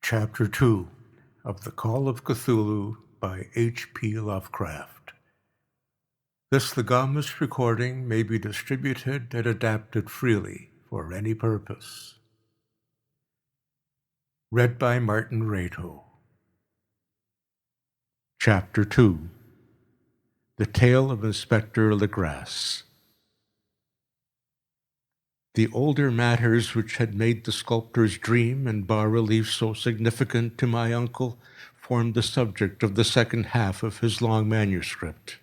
Chapter 2 of The Call of Cthulhu by H.P. Lovecraft. This legamus recording may be distributed and adapted freely for any purpose. Read by Martin Rato. Chapter 2 The Tale of Inspector Legrasse. The older matters which had made the sculptor's dream and bas-relief so significant to my uncle formed the subject of the second half of his long manuscript.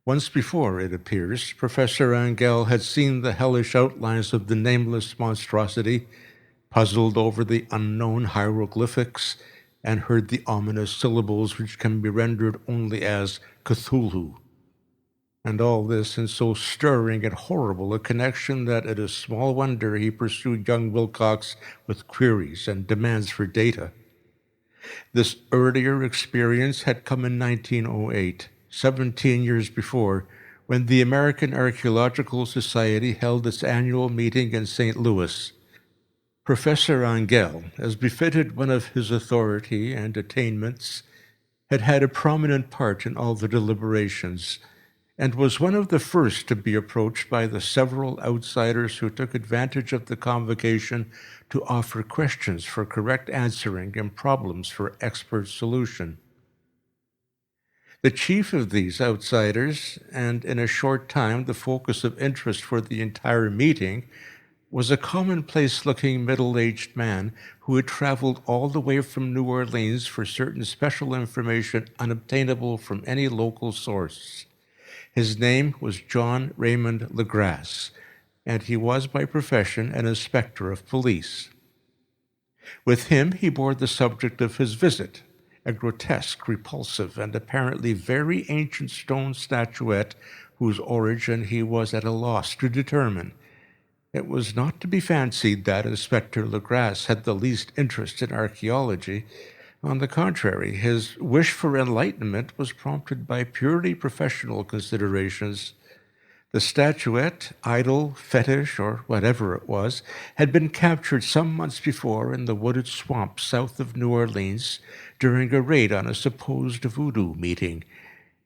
Once before, it appears, Professor Angell had seen the hellish outlines of the nameless monstrosity, puzzled over the unknown hieroglyphics, and heard the ominous syllables which can be rendered only as Cthulhu. And all this in so stirring and horrible a connection that it is small wonder he pursued young Wilcox with queries and demands for data. This earlier experience had come in 1908, 17 years before, when the American Archaeological Society held its annual meeting in St. Louis. Professor Angell, as befitted one of his authority and attainments, had had a prominent part in all the deliberations, and was one of the first to be approached by the several outsiders who took advantage of the convocation to offer questions for correct answering and problems for expert solution. The chief of these outsiders, and in a short time the focus of interest for the entire meeting, was a commonplace-looking middle-aged man who had traveled all the way from New Orleans for certain special information unobtainable from any local source. His name was John Raymond Legrasse, and he was by profession an inspector of police. With him he bore the subject of his visit, a grotesque, repulsive, and apparently very ancient stone statuette whose origin he was at a loss to determine. It was not to be fancied that Inspector Legrasse had the least interest in archaeology. On the contrary, his wish for enlightenment was prompted by purely professional considerations. The statuette, idol, fetish, or whatever it was, had been captured some months before in the wooded swamp south of New Orleans during a raid on a supposed voodoo meeting,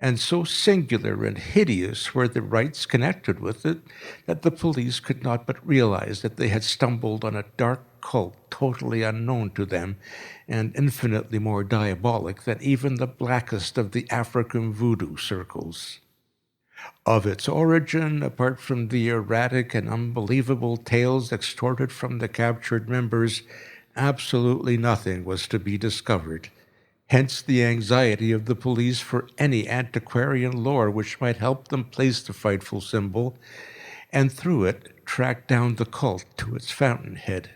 and so singular and hideous were the rites connected with it that the police could not but realize that they had stumbled on a dark cult totally unknown to them and infinitely more diabolic than even the blackest of the African voodoo circles. Of its origin, apart from the erratic and unbelievable tales extorted from the captured members, absolutely nothing was to be discovered. Hence the anxiety of the police for any antiquarian lore which might help them place the frightful symbol, and through it track down the cult to its fountainhead.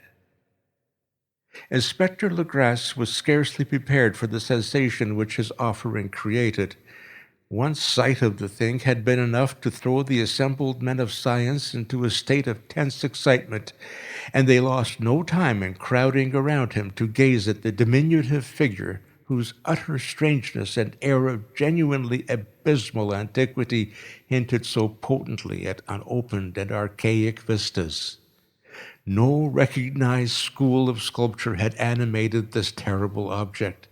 Inspector Legrasse was scarcely prepared for the sensation which his offering created. One sight of the thing had been enough to throw the assembled men of science into a state of tense excitement, and they lost no time in crowding around him to gaze at the diminutive figure whose utter strangeness and air of genuinely abysmal antiquity hinted so potently at unopened and archaic vistas. No recognized school of sculpture had animated this terrible object,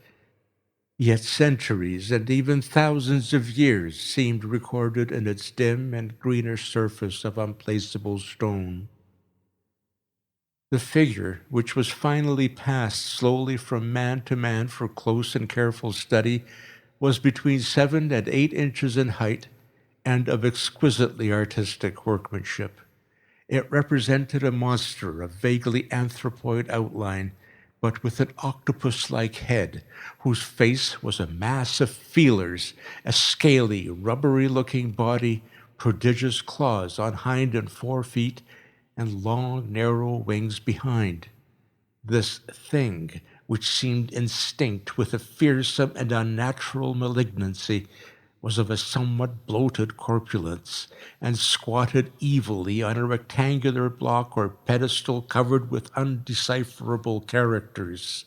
yet centuries and even thousands of years seemed recorded in its dim and greenish surface of unplaceable stone. The figure, which was finally passed slowly from man to man for close and careful study, was between 7 and 8 inches in height and of exquisitely artistic workmanship. It represented a monster of vaguely anthropoid outline, but with an octopus-like head, whose face was a mass of feelers, a scaly, rubbery-looking body, prodigious claws on hind and fore feet, and long, narrow wings behind. This thing, which seemed instinct with a fearsome and unnatural malignancy, was of a somewhat bloated corpulence, and squatted evilly on a rectangular block or pedestal covered with undecipherable characters.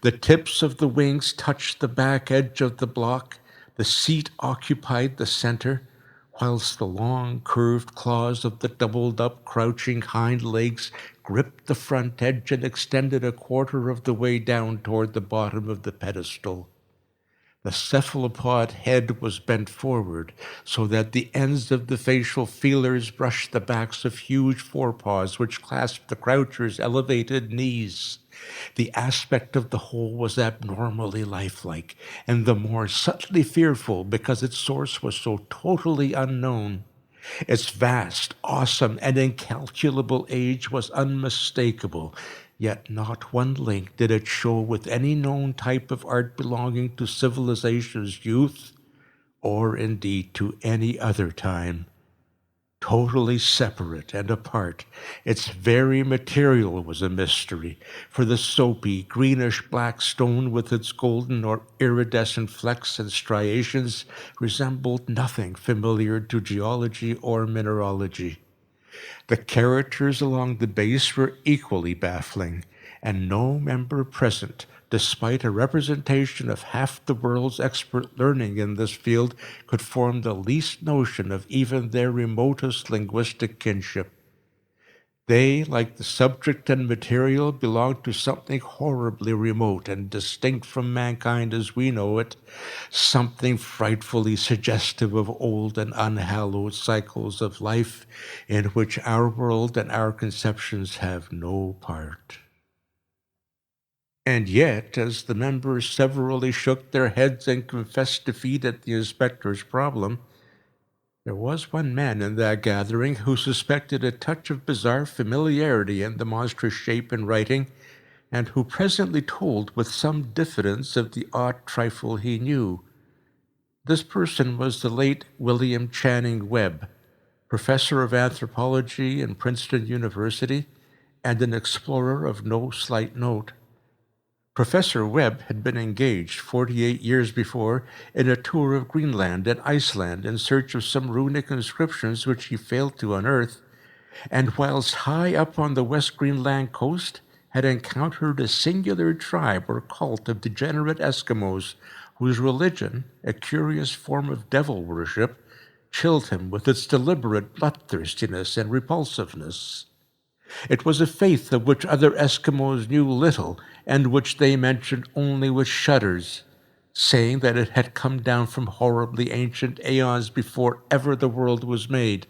The tips of the wings touched the back edge of the block, the seat occupied the center, whilst the long, curved claws of the doubled-up, crouching hind legs gripped the front edge and extended a quarter of the way down toward the bottom of the pedestal. The cephalopod head was bent forward so that the ends of the facial feelers brushed the backs of huge forepaws which clasped the croucher's elevated knees. The aspect of the whole was abnormally lifelike, and the more subtly fearful because its source was so totally unknown. Its vast, awesome, and incalculable age was unmistakable, yet not one link did it show with any known type of art belonging to civilization's youth, or indeed to any other time. Totally separate and apart, its very material was a mystery, for the soapy, greenish-black stone with its golden or iridescent flecks and striations resembled nothing familiar to geology or mineralogy. The characters along the base were equally baffling, and no member present, despite a representation of half the world's expert learning in this field, could form the least notion of even their remotest linguistic kinship. They, like the subject and material, belonged to something horribly remote and distinct from mankind as we know it, something frightfully suggestive of old and unhallowed cycles of life in which our world and our conceptions have no part. And yet, as the members severally shook their heads and confessed defeat at the inspector's problem, there was one man in that gathering who suspected a touch of bizarre familiarity in the monstrous shape and writing, and who presently told with some diffidence of the odd trifle he knew. This person was the late William Channing Webb, professor of anthropology in Princeton University and an explorer of no slight note. Professor Webb had been engaged 48 years before in a tour of Greenland and Iceland in search of some runic inscriptions which he failed to unearth, and whilst high up on the West Greenland coast had encountered a singular tribe or cult of degenerate Eskimos whose religion, a curious form of devil worship, chilled him with its deliberate bloodthirstiness and repulsiveness. It was a faith of which other Eskimos knew little, and which they mentioned only with shudders, saying that it had come down from horribly ancient aeons before ever the world was made.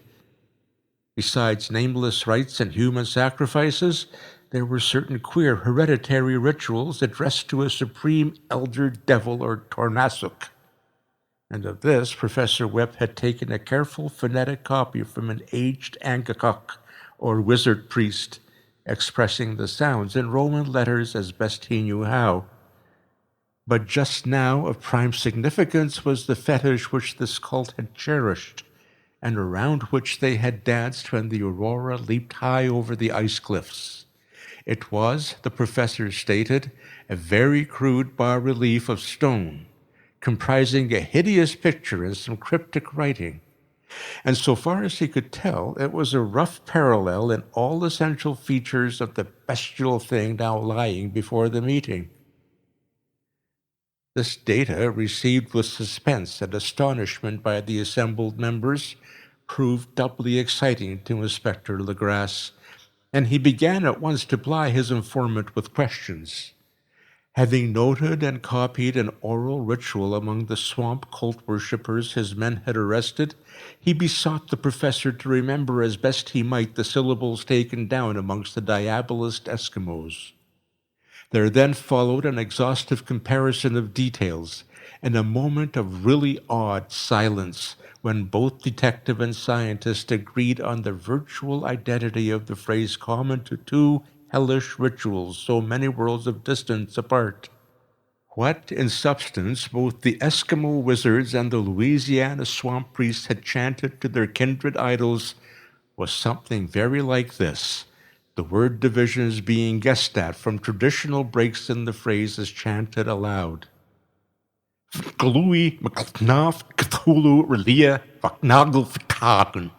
Besides nameless rites and human sacrifices, there were certain queer hereditary rituals addressed to a supreme elder devil or Tornasuk. And of this, Professor Webb had taken a careful phonetic copy from an aged Angakok, or wizard priest, expressing the sounds in Roman letters as best he knew how. But just now of prime significance was the fetish which this cult had cherished, and around which they had danced when the aurora leaped high over the ice cliffs. It was, the professor stated, a very crude bas-relief of stone, comprising a hideous picture and some cryptic writing. And so far as he could tell, it was a rough parallel in all essential features of the bestial thing now lying before the meeting. This data, received with suspense and astonishment by the assembled members, proved doubly exciting to Inspector Legrasse, and he began at once to ply his informant with questions. Having noted and copied an oral ritual among the swamp cult worshippers his men had arrested, he besought the professor to remember as best he might the syllables taken down amongst the diabolist Eskimos. There then followed an exhaustive comparison of details, and a moment of really awed silence when both detective and scientist agreed on the virtual identity of the phrase common to two hellish rituals so many worlds of distance apart. What, in substance, both the Eskimo wizards and the Louisiana swamp priests had chanted to their kindred idols was something very like this, the word divisions being guessed at from traditional breaks in the phrase as chanted aloud. Glui Mcnaf Cthulhu Relia Vaknagel Vitagen.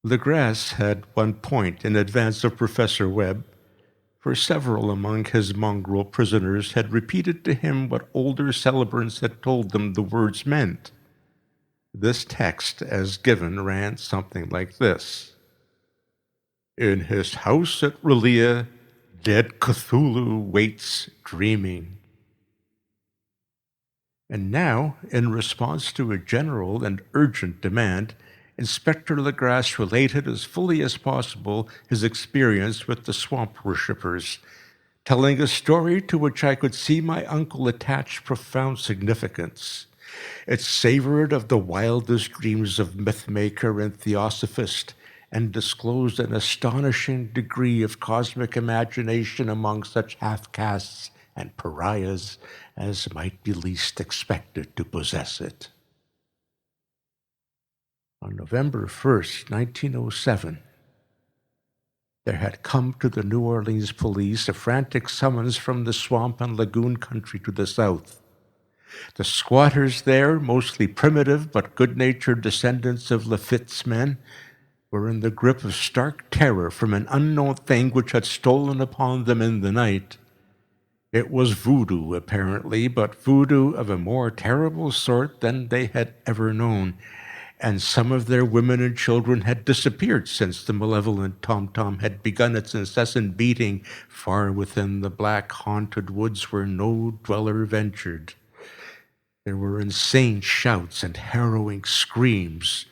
Legrasse had one point in advance of Professor Webb, for several among his mongrel prisoners had repeated to him what older celebrants had told them the words meant. This text, as given, ran something like this. In his house at Relia, dead Cthulhu waits dreaming. And now, in response to a general and urgent demand, Inspector Legrasse related as fully as possible his experience with the swamp worshippers, telling a story to which I could see my uncle attach profound significance. It savored of the wildest dreams of mythmaker and theosophist, and disclosed an astonishing degree of cosmic imagination among such half-castes and pariahs as might be least expected to possess it. On November 1st, 1907, there had come to the New Orleans police a frantic summons from the swamp and lagoon country to the south. The squatters there, mostly primitive but good-natured descendants of Lafitte's men, were in the grip of stark terror from an unknown thing which had stolen upon them in the night. It was voodoo, apparently, but voodoo of a more terrible sort than they had ever known, and some of their women and children had disappeared since the malevolent tom-tom had begun its incessant beating far within the black haunted woods where no dweller ventured. There were insane shouts and harrowing screams,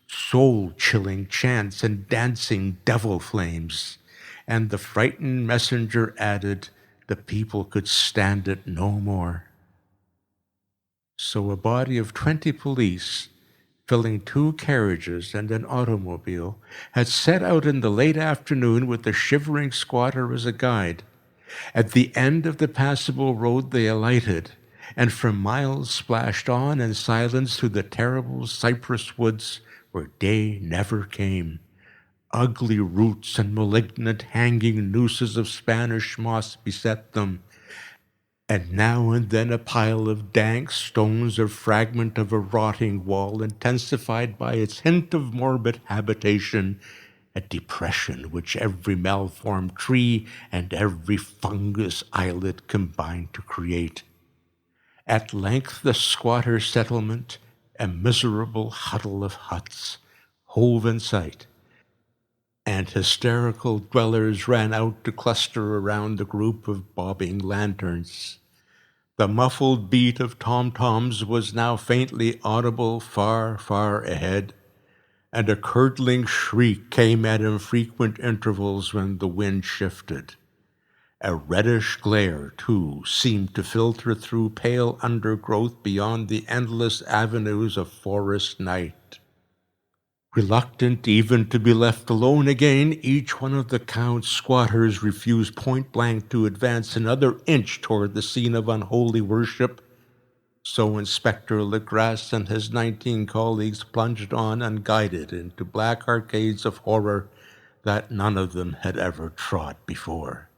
soul-chilling chants and dancing devil flames. And the frightened messenger added, the people could stand it no more. So a body of 20 police, filling 2 carriages and an automobile, had set out in the late afternoon with the shivering squatter as a guide. At the end of the passable road they alighted, and for miles splashed on in silence through the terrible cypress woods where day never came. Ugly roots and malignant hanging nooses of Spanish moss beset them, and now and then a pile of dank stones or fragment of a rotting wall, intensified by its hint of morbid habitation, a depression which every malformed tree and every fungus islet combined to create. At length the squatter settlement, a miserable huddle of huts, hove in sight, and hysterical dwellers ran out to cluster around the group of bobbing lanterns. The muffled beat of tom-toms was now faintly audible far, far ahead, and a curdling shriek came at infrequent intervals when the wind shifted. A reddish glare, too, seemed to filter through pale undergrowth beyond the endless avenues of forest night. Reluctant even to be left alone again, each one of the Count's squatters refused point-blank to advance another inch toward the scene of unholy worship. So Inspector Legrasse and his 19 colleagues plunged on unguided into black arcades of horror that none of them had ever trod before.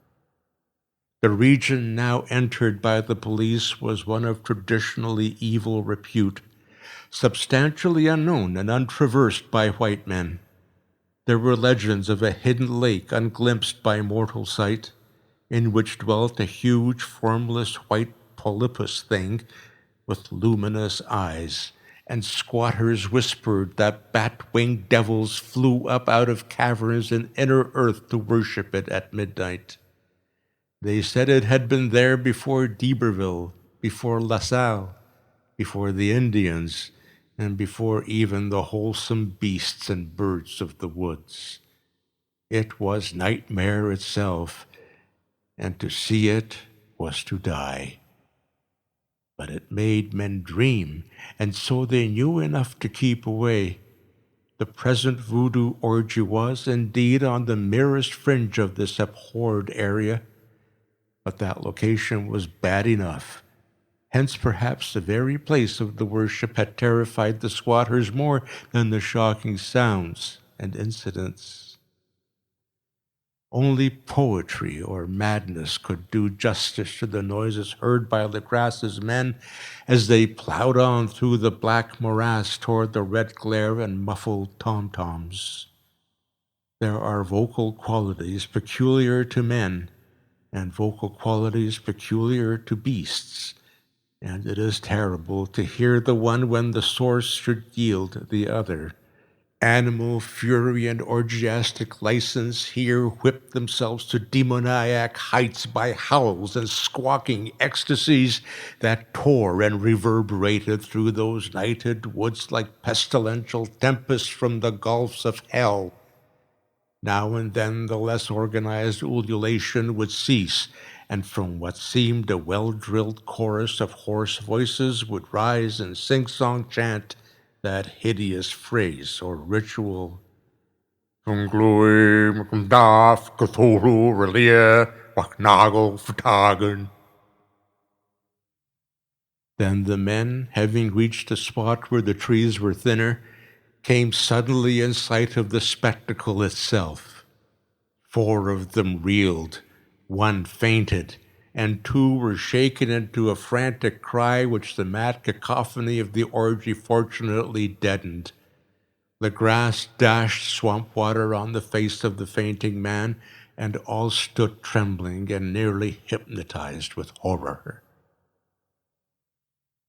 The region now entered by the police was one of traditionally evil repute, substantially unknown and untraversed by white men. There were legends of a hidden lake unglimpsed by mortal sight, in which dwelt a huge, formless white polypus thing with luminous eyes, and squatters whispered that bat-winged devils flew up out of caverns in inner earth to worship it at midnight. They said it had been there before d'Iberville, before La Salle, before the Indians, and before even the wholesome beasts and birds of the woods. It was nightmare itself, and to see it was to die. But it made men dream, and so they knew enough to keep away. The present voodoo orgy was, indeed, on the merest fringe of this abhorred area, but that location was bad enough. Hence, perhaps, the very place of the worship had terrified the squatters more than the shocking sounds and incidents. Only poetry or madness could do justice to the noises heard by Legrasse's men as they plowed on through the black morass toward the red glare and muffled tom-toms. There are vocal qualities peculiar to men and vocal qualities peculiar to beasts, and it is terrible to hear the one when the source should yield the other. Animal fury and orgiastic license here whipped themselves to demoniac heights by howls and squawking ecstasies that tore and reverberated through those nighted woods like pestilential tempests from the gulfs of hell. Now and then the less organized ululation would cease, and from what seemed a well-drilled chorus of hoarse voices would rise and sing-song chant that hideous phrase or ritual. Cthulhu Relia Waknagle Fatagan. Then the men, having reached a spot where the trees were thinner, came suddenly in sight of the spectacle itself. 4 of them reeled, 1 fainted, and 2 were shaken into a frantic cry which the mad cacophony of the orgy fortunately deadened. Legrasse dashed swamp water on the face of the fainting man, and all stood trembling and nearly hypnotized with horror.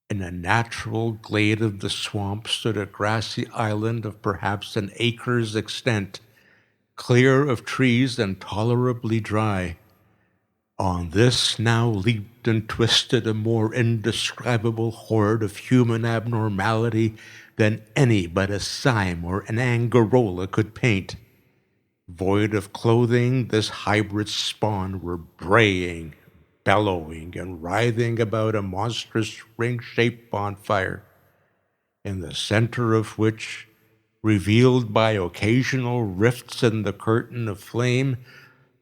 In a natural glade of the swamp stood a grassy island of perhaps an acre's extent, clear of trees and tolerably dry. On this now leaped and twisted a more indescribable horde of human abnormality than any but a Sime or an Angarola could paint. Void of clothing, this hybrid spawn were braying, bellowing, and writhing about a monstrous ring-shaped bonfire, in the center of which, revealed by occasional rifts in the curtain of flame,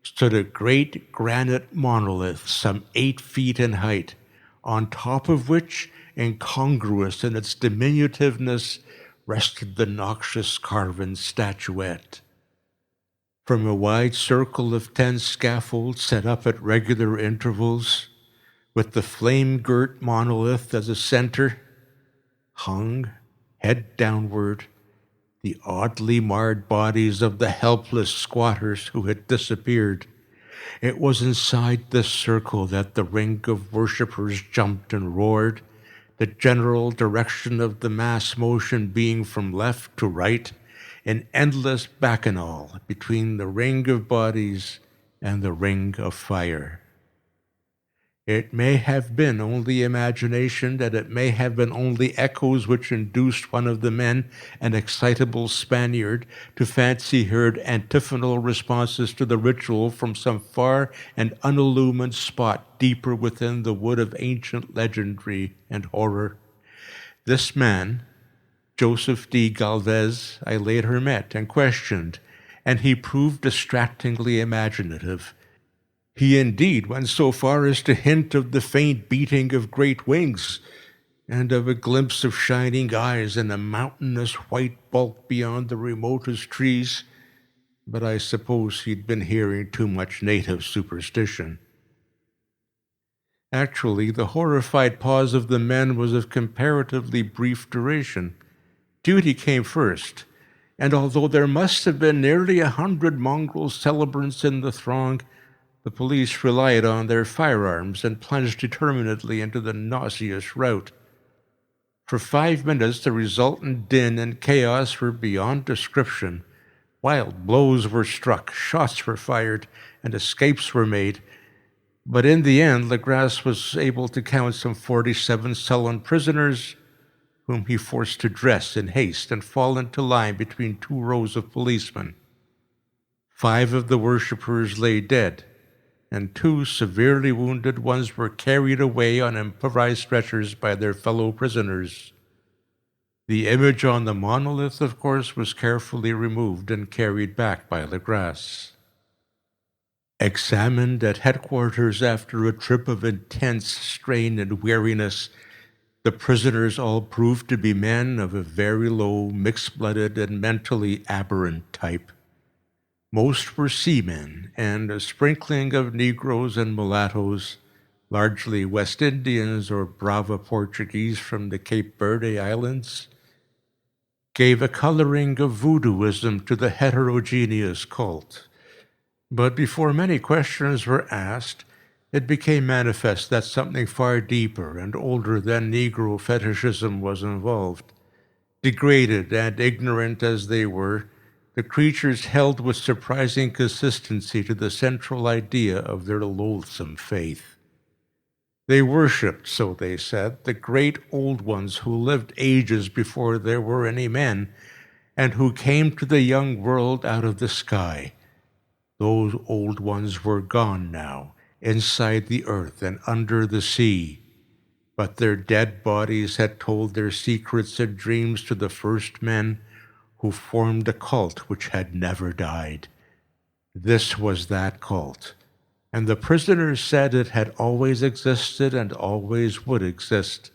stood a great granite monolith some 8 feet in height, on top of which, incongruous in its diminutiveness, rested the noxious carven statuette. From a wide circle of 10 scaffolds set up at regular intervals, with the flame-girt monolith as a center, hung, head downward, the oddly marred bodies of the helpless squatters who had disappeared. It was inside this circle that the ring of worshippers jumped and roared, the general direction of the mass motion being from left to right, an endless bacchanal between the ring of bodies and the ring of fire. It may have been only imagination, and it may have been only echoes which induced one of the men, an excitable Spaniard, to fancy he heard antiphonal responses to the ritual from some far and unillumined spot deeper within the wood of ancient legendary and horror. This man, Joseph D. Galvez, I later met and questioned, and he proved distractingly imaginative. He indeed went so far as to hint of the faint beating of great wings, and of a glimpse of shining eyes and a mountainous white bulk beyond the remotest trees, but I suppose he'd been hearing too much native superstition. Actually, the horrified pause of the men was of comparatively brief duration. Duty came first, and although there must have been nearly 100 mongrel celebrants in the throng, the police relied on their firearms and plunged determinedly into the nauseous rout. For 5 minutes, the resultant din and chaos were beyond description. Wild blows were struck, shots were fired, and escapes were made. But in the end, Legrasse was able to count some 47 sullen prisoners, whom he forced to dress in haste and fall into line between 2 rows of policemen. 5 of the worshippers lay dead, and 2 severely wounded ones were carried away on improvised stretchers by their fellow prisoners. The image on the monolith, of course, was carefully removed and carried back by Legrasse. Examined at headquarters after a trip of intense strain and weariness, the prisoners all proved to be men of a very low, mixed-blooded, and mentally aberrant type. Most were seamen, and a sprinkling of Negroes and mulattoes, largely West Indians or Brava Portuguese from the Cape Verde Islands, gave a coloring of voodooism to the heterogeneous cult. But before many questions were asked, it became manifest that something far deeper and older than Negro fetishism was involved. Degraded and ignorant as they were, the creatures held with surprising consistency to the central idea of their loathsome faith. They worshipped, so they said, the great old ones who lived ages before there were any men, and who came to the young world out of the sky. Those old ones were gone now, inside the earth and under the sea, but their dead bodies had told their secrets and dreams to the first men who formed a cult which had never died. This was that cult, and the prisoners said it had always existed and always would exist,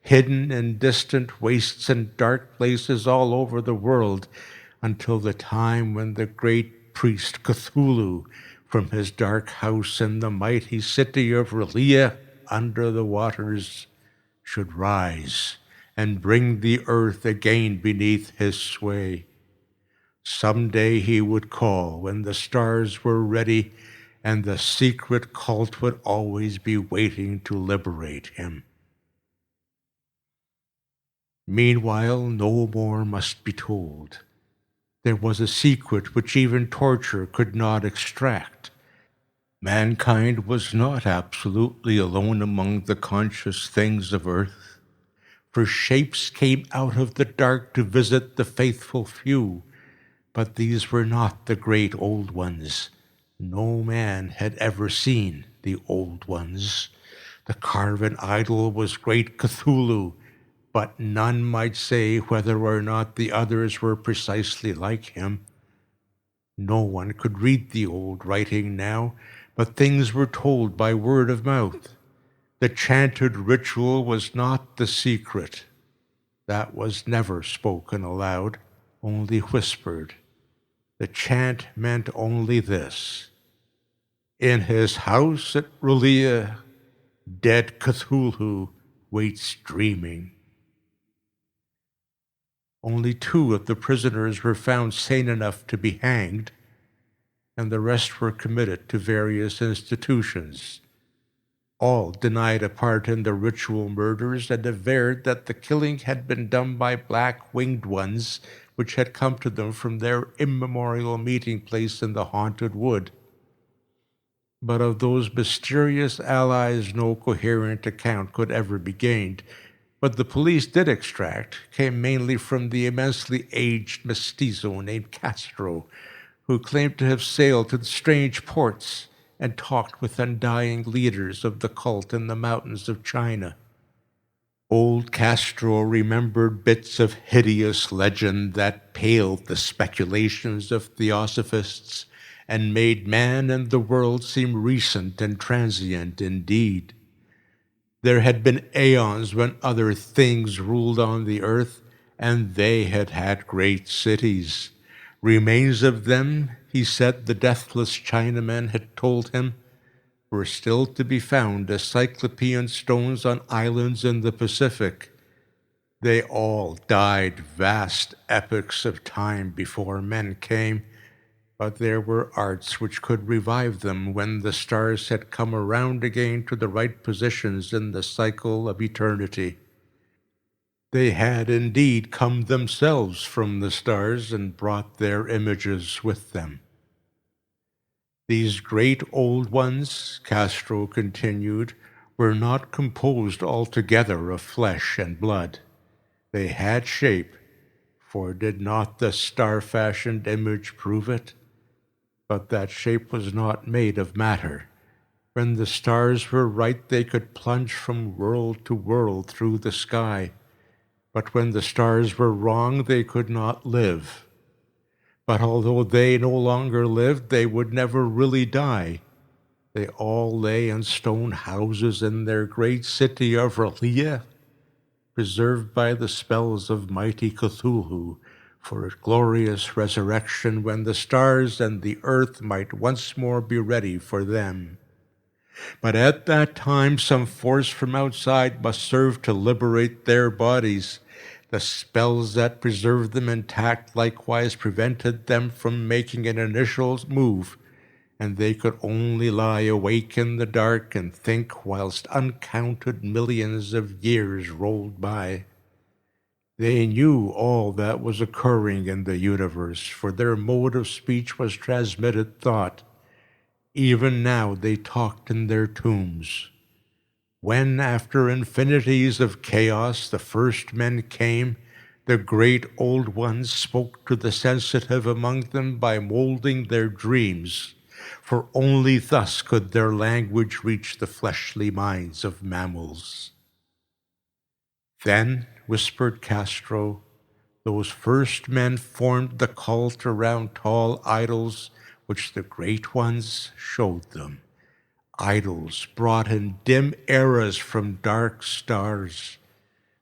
hidden in distant wastes and dark places all over the world, until the time when the great priest Cthulhu, from his dark house in the mighty city of R'lyeh under the waters, should rise and bring the earth again beneath his sway. Someday he would call when the stars were ready, and the secret cult would always be waiting to liberate him. Meanwhile, no more must be told. There was a secret which even torture could not extract. Mankind was not absolutely alone among the conscious things of earth, for shapes came out of the dark to visit the faithful few, but these were not the great old ones. No man had ever seen the old ones. The carven idol was great Cthulhu, but none might say whether or not the others were precisely like him. No one could read the old writing now, but things were told by word of mouth. The chanted ritual was not the secret. That was never spoken aloud, only whispered. The chant meant only this: in his house at R'lyeh, dead Cthulhu waits dreaming. Only 2 of the prisoners were found sane enough to be hanged, and the rest were committed to various institutions. All denied a part in the ritual murders and averred that the killing had been done by black-winged ones which had come to them from their immemorial meeting place in the haunted wood. But of those mysterious allies no coherent account could ever be gained. What the police did extract came mainly from the immensely aged mestizo named Castro, who claimed to have sailed to the strange ports and talked with undying leaders of the cult in the mountains of China. Old Castro remembered bits of hideous legend that paled the speculations of theosophists and made man and the world seem recent and transient indeed. There had been aeons when other things ruled on the earth, and they had had great cities. Remains of them, he said the deathless Chinamen had told him, were still to be found as cyclopean stones on islands in the Pacific. They all died vast epochs of time before men came, but there were arts which could revive them when the stars had come around again to the right positions in the cycle of eternity. They had indeed come themselves from the stars and brought their images with them. These great old ones, Castro continued, were not composed altogether of flesh and blood. They had shape, for did not the star-fashioned image prove it? But that shape was not made of matter. When the stars were right, they could plunge from world to world through the sky. But when the stars were wrong, they could not live. But although they no longer lived, they would never really die. They all lay in stone houses in their great city of R'lyeh, preserved by the spells of mighty Cthulhu, for a glorious resurrection when the stars and the earth might once more be ready for them. But at that time some force from outside must serve to liberate their bodies. The spells that preserved them intact likewise prevented them from making an initial move, and they could only lie awake in the dark and think whilst uncounted millions of years rolled by. They knew all that was occurring in the universe, for their mode of speech was transmitted thought. Even now they talked in their tombs. When, after infinities of chaos, the first men came, the great old ones spoke to the sensitive among them by molding their dreams, for only thus could their language reach the fleshly minds of mammals. Then, whispered Castro, those first men formed the cult around tall idols which the great ones showed them. Idols brought in dim eras from dark stars.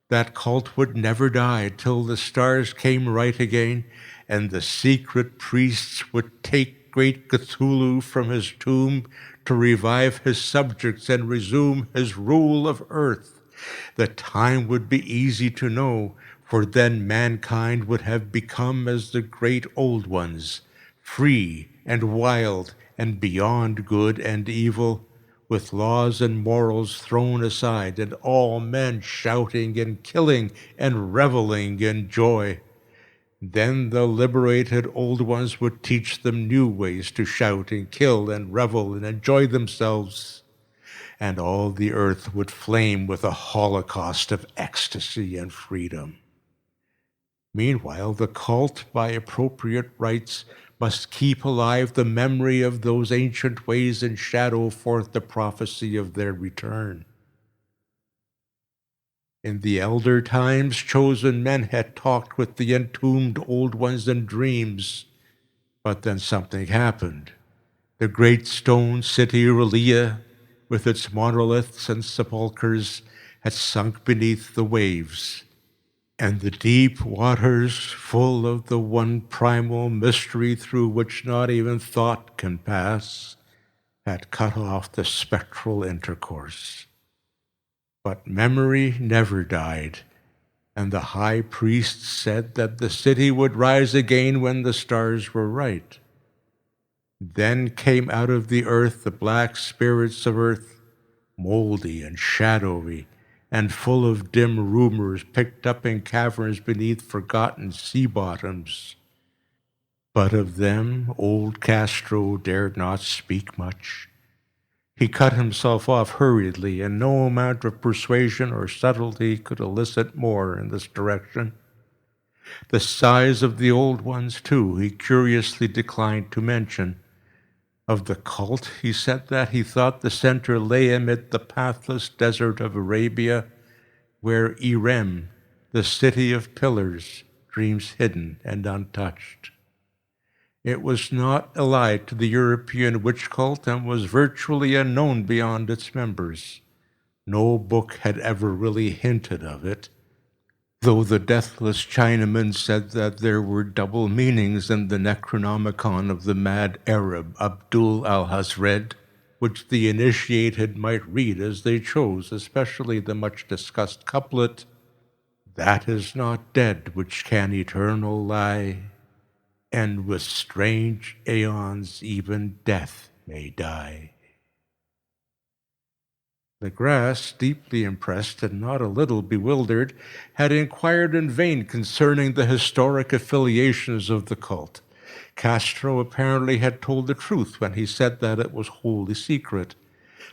That cult would never die till the stars came right again, and the secret priests would take great Cthulhu from his tomb to revive his subjects and resume his rule of earth. The time would be easy to know, for then mankind would have become as the great old ones, free and wild and beyond good and evil, with laws and morals thrown aside, and all men shouting and killing and reveling in joy. Then the liberated old ones would teach them new ways to shout and kill and revel and enjoy themselves, and all the earth would flame with a holocaust of ecstasy and freedom. Meanwhile, the cult, by appropriate rites, must keep alive the memory of those ancient ways and shadow forth the prophecy of their return. In the elder times, chosen men had talked with the entombed old ones in dreams, but then something happened. The great stone city Relia, with its monoliths and sepulchres, had sunk beneath the waves, and the deep waters, full of the one primal mystery through which not even thought can pass, had cut off the spectral intercourse. But memory never died, and the high priest said that the city would rise again when the stars were right. Then came out of the earth the black spirits of earth, moldy and shadowy, and full of dim rumors picked up in caverns beneath forgotten sea bottoms. But of them old Castro dared not speak much. He cut himself off hurriedly, and no amount of persuasion or subtlety could elicit more in this direction. The size of the old ones, too, he curiously declined to mention. Of the cult, he said that he thought the center lay amid the pathless desert of Arabia, where Irem, the city of pillars, dreams hidden and untouched. It was not allied to the European witch cult and was virtually unknown beyond its members. No book had ever really hinted of it, though the deathless Chinaman said that there were double meanings in the Necronomicon of the mad Arab Abdul al-Hazred, which the initiated might read as they chose, especially the much-discussed couplet, "That is not dead which can eternal lie, and with strange aeons even death may die." Legrasse, deeply impressed and not a little bewildered, had inquired in vain concerning the historic affiliations of the cult. Castro apparently had told the truth when he said that it was wholly secret.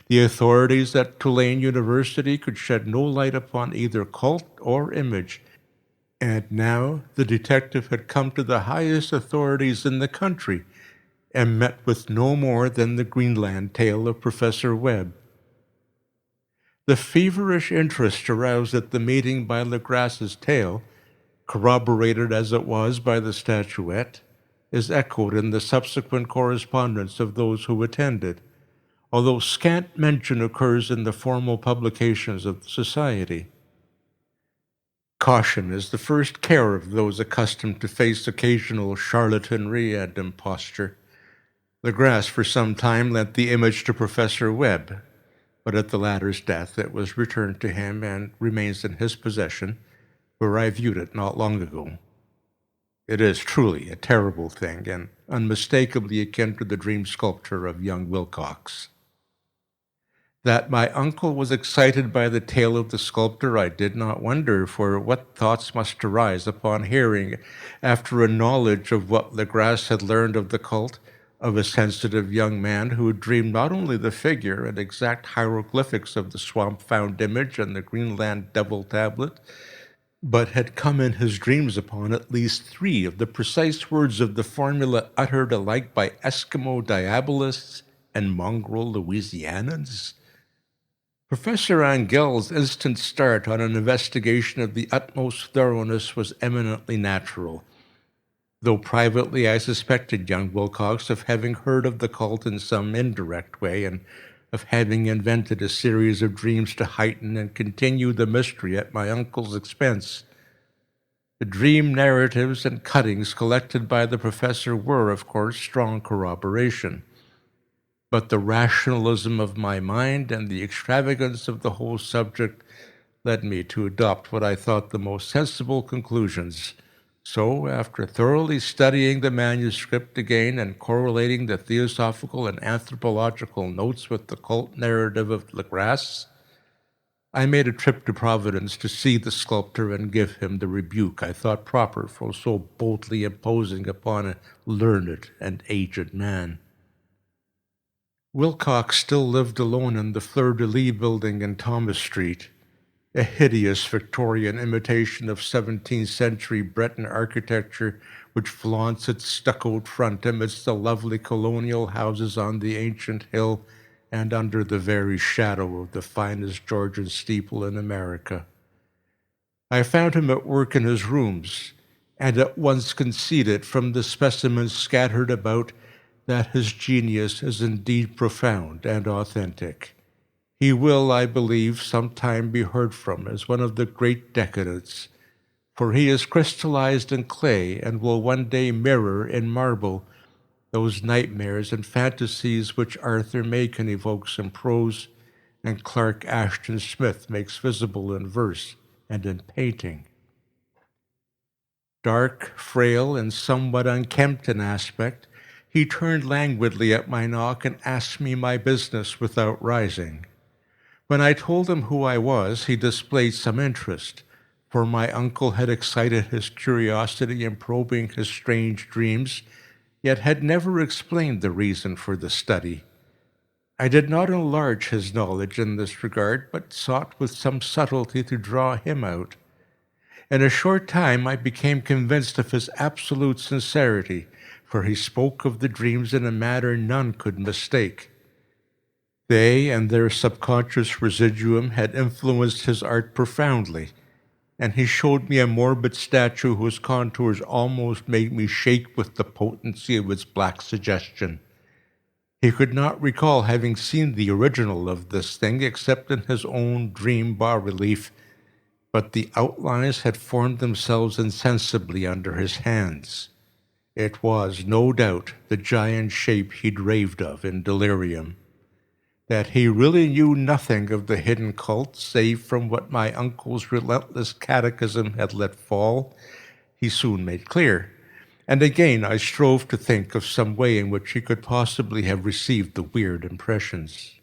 The authorities at Tulane University could shed no light upon either cult or image, and now the detective had come to the highest authorities in the country and met with no more than the Greenland tale of Professor Webb. The feverish interest aroused at the meeting by Legrasse's tale, corroborated as it was by the statuette, is echoed in the subsequent correspondence of those who attended, although scant mention occurs in the formal publications of the Society. Caution is the first care of those accustomed to face occasional charlatanry and imposture. Legrasse for some time lent the image to Professor Webb, but at the latter's death it was returned to him and remains in his possession, where I viewed it not long ago. It is truly a terrible thing, and unmistakably akin to the dream sculpture of young Wilcox. That my uncle was excited by the tale of the sculptor, I did not wonder, for what thoughts must arise upon hearing, after a knowledge of what Legrasse had learned of the cult, of a sensitive young man who had dreamed not only the figure and exact hieroglyphics of the swamp-found image and the Greenland devil tablet, but had come in his dreams upon at least 3 of the precise words of the formula uttered alike by Eskimo diabolists and mongrel Louisianans. Professor Angel's instant start on an investigation of the utmost thoroughness was eminently natural, though privately I suspected young Wilcox of having heard of the cult in some indirect way and of having invented a series of dreams to heighten and continue the mystery at my uncle's expense. The dream narratives and cuttings collected by the professor were, of course, strong corroboration. But the rationalism of my mind and the extravagance of the whole subject led me to adopt what I thought the most sensible conclusions. So, after thoroughly studying the manuscript again and correlating the theosophical and anthropological notes with the cult narrative of Legrasse, I made a trip to Providence to see the sculptor and give him the rebuke I thought proper for so boldly imposing upon a learned and aged man. Wilcox still lived alone in the Fleur-de-Lis building in Thomas Street, a hideous Victorian imitation of 17th century Breton architecture which flaunts its stuccoed front amidst the lovely colonial houses on the ancient hill and under the very shadow of the finest Georgian steeple in America. I found him at work in his rooms, and at once conceded from the specimens scattered about that his genius is indeed profound and authentic. He will, I believe, sometime be heard from as one of the great decadents, for he is crystallized in clay and will one day mirror in marble those nightmares and fantasies which Arthur Machen evokes in prose and Clark Ashton Smith makes visible in verse and in painting. Dark, frail, and somewhat unkempt in aspect, he turned languidly at my knock and asked me my business without rising. When I told him who I was, he displayed some interest, for my uncle had excited his curiosity in probing his strange dreams, yet had never explained the reason for the study. I did not enlarge his knowledge in this regard, but sought with some subtlety to draw him out. In a short time I became convinced of his absolute sincerity, for he spoke of the dreams in a manner none could mistake. They and their subconscious residuum had influenced his art profoundly, and he showed me a morbid statue whose contours almost made me shake with the potency of its black suggestion. He could not recall having seen the original of this thing except in his own dream bas-relief, but the outlines had formed themselves insensibly under his hands. It was, no doubt, the giant shape he'd raved of in delirium. That he really knew nothing of the hidden cult, save from what my uncle's relentless catechism had let fall, he soon made clear. And again I strove to think of some way in which he could possibly have received the weird impressions.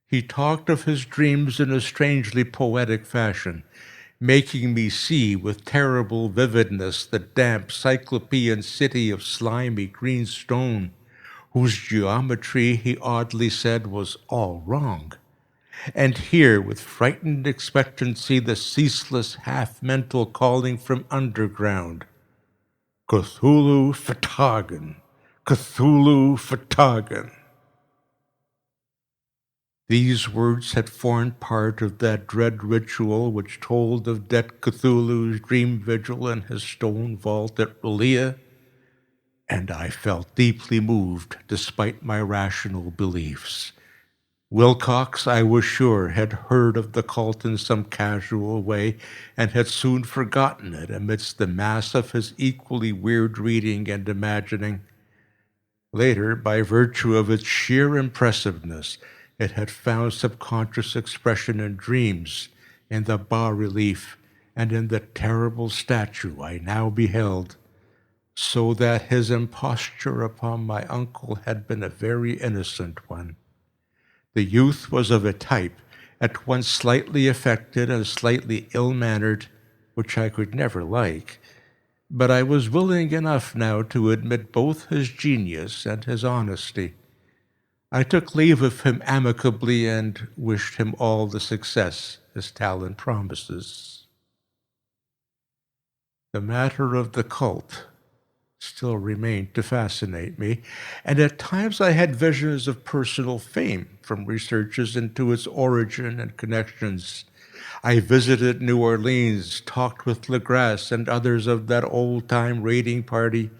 He talked of his dreams in a strangely poetic fashion, making me see with terrible vividness the damp cyclopean city of slimy green stone, whose geometry, he oddly said, was all wrong, and hear with frightened expectancy the ceaseless half-mental calling from underground, Cthulhu Fatagan, Cthulhu Fatagan. These words had formed part of that dread ritual which told of Det Cthulhu's dream vigil in his stone vault at R'lyeh, and I felt deeply moved despite my rational beliefs. Wilcox, I was sure, had heard of the cult in some casual way and had soon forgotten it amidst the mass of his equally weird reading and imagining. Later, by virtue of its sheer impressiveness, it had found subconscious expression in dreams, in the bas-relief, and in the terrible statue I now beheld, so that his imposture upon my uncle had been a very innocent one. The youth was of a type, at once slightly affected and slightly ill-mannered, which I could never like, but I was willing enough now to admit both his genius and his honesty. I took leave of him amicably and wished him all the success his talent promises. The matter of the cult still remained to fascinate me, and at times I had visions of personal fame from researches into its origin and connections. I visited New Orleans, talked with Legrasse and others of that old-time raiding party,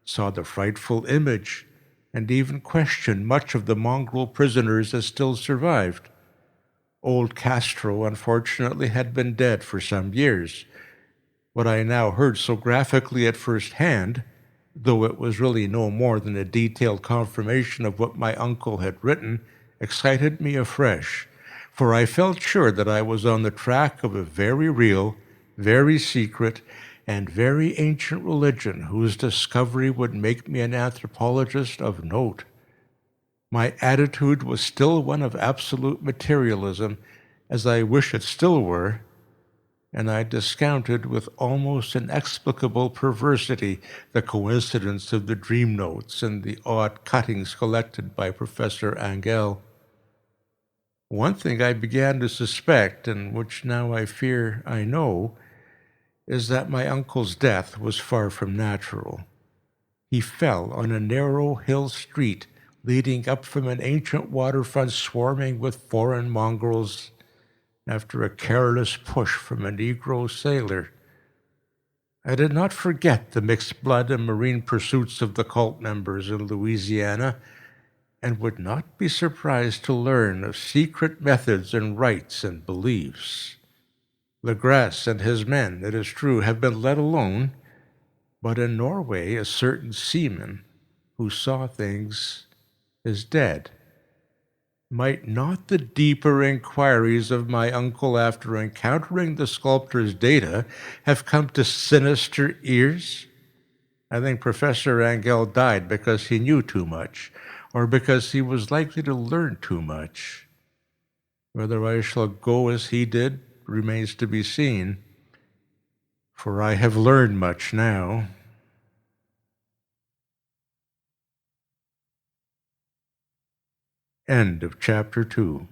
saw the frightful image, and even questioned much of the mongrel prisoners that still survived. Old Castro, unfortunately, had been dead for some years. What I now heard so graphically at first hand, though it was really no more than a detailed confirmation of what my uncle had written, excited me afresh, for I felt sure that I was on the track of a very real, very secret, and very ancient religion whose discovery would make me an anthropologist of note. My attitude was still one of absolute materialism, as I wish it still were, and I discounted with almost inexplicable perversity the coincidence of the dream notes and the odd cuttings collected by Professor Angell. One thing I began to suspect, and which now I fear I know, is that my uncle's death was far from natural. He fell on a narrow hill street leading up from an ancient waterfront swarming with foreign mongrels after a careless push from a Negro sailor. I did not forget the mixed blood and marine pursuits of the cult members in Louisiana, and would not be surprised to learn of secret methods and rites and beliefs. Legrasse and his men, it is true, have been let alone, but in Norway a certain seaman who saw things is dead. Might not the deeper inquiries of my uncle after encountering the sculptor's data have come to sinister ears? I think Professor Angell died because he knew too much, or because he was likely to learn too much. Whether I shall go as he did remains to be seen, for I have learned much now. End of chapter 2.